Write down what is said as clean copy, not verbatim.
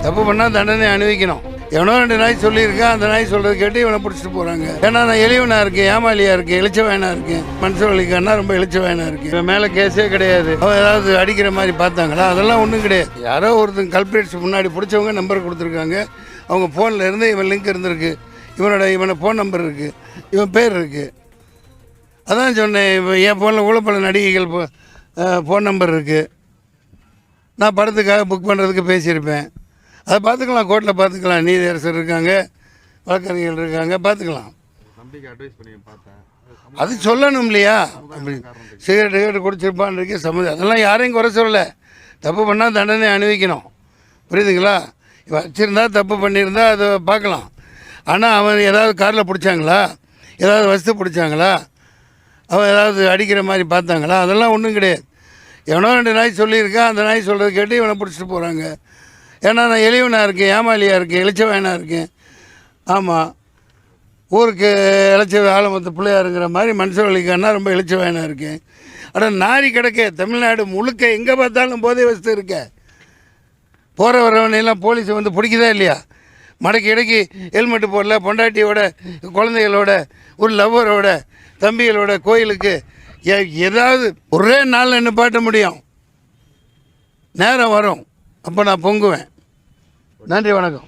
தப்பு பண்ணால் தண்டனை அனுபவிக்கணும். எவனோ 2 நாய் சொல்லியிருக்கேன், அந்த நாய் சொல்கிறது கேட்டு இவனை பிடிச்சிட்டு போகிறாங்க. ஏன்னா நான் எளிவனாக இருக்கேன், ஏமாலியாக இருக்கேன், எழுச்சவாயனாக இருக்கேன். மனுஷன் வலிக்கானா ரொம்ப எழுச்சவாயனாக இருக்கேன். இவன் மேலே கேஸே கிடையாது. அவன் ஏதாவது அடிக்கிற மாதிரி பார்த்தாங்களா? அதெல்லாம் ஒன்றும் கிடையாது. யாரோ ஒருத்தன் கல்பிரேட்ஸ் முன்னாடி பிடிச்சவங்க நம்பர் கொடுத்துருக்காங்க. அவங்க ஃபோனில் இருந்து இவன் லிங்க் இருந்திருக்கு, இவனை ஃபோன் நம்பர் இருக்குது, இவன் பேர் இருக்குது. அதான் சொன்னேன், இப்போ என் ஃபோனில் கூட பல நடிகைகள் ஃபோன் நம்பர் இருக்குது. நான் படத்துக்காக புக் பண்ணுறதுக்கு பேசியிருப்பேன். அதை பார்த்துக்கலாம், கோர்ட்டில் பார்த்துக்கலாம். நீதியரசர் இருக்காங்க, வழக்கறிஞர்கள் இருக்காங்க, பார்த்துக்கலாம். அது சொல்லணும் இல்லையா? அப்படி சிகரெட்டு குடிச்சிருப்பான் இருக்கே சம்மதி, அதெல்லாம் யாரையும் குறை சொல்லலை. தப்பு பண்ணால் தண்டனை அனுபவிக்கணும், புரியுதுங்களா? வச்சுருந்தா தப்பு பண்ணியிருந்தா அதை பார்க்கலாம். ஆனால் அவன் ஏதாவது காரில் பிடிச்சாங்களா, ஏதாவது வசதி பிடிச்சாங்களா, அவன் ஏதாவது அடிக்கிற மாதிரி பார்த்தாங்களா? அதெல்லாம் ஒன்றும் கிடையாது. எவனோ 2 நாய் சொல்லியிருக்கேன், அந்த நாய் சொல்கிறது கேட்டு இவனை பிடிச்சிட்டு போகிறாங்க. ஏன்னா நான் எளிவனாக இருக்கேன், ஏமாலியாக இருக்கேன், எழுச்சவாயனாக இருக்கேன். ஆமாம், ஊருக்கு இளைச்ச ஆலமத்த பிள்ளையாருங்கிற மாதிரி மனுஷன் வலிக்கானா ரொம்ப எழுச்சவாயனாக இருக்கேன். ஆனால் நாரி கிடக்க தமிழ்நாடு முழுக்க எங்கே பார்த்தாலும் போதை வசதி இருக்க. போகிற வரவனையெல்லாம் போலீஸ் வந்து பிடிக்குதா இல்லையா? மடக்கி இடைக்கி ஹெல்மெட்டு போடல, பொண்டாட்டியோட குழந்தைகளோட ஒரு லவ்வரோட தம்பிகளோட கோயிலுக்கு ஏதாவது ஒரே நாளில் நிப்பாட்ட முடியும். நேரம் வரும், அப்போ நான் பொங்குவேன். நன்றி, வணக்கம்.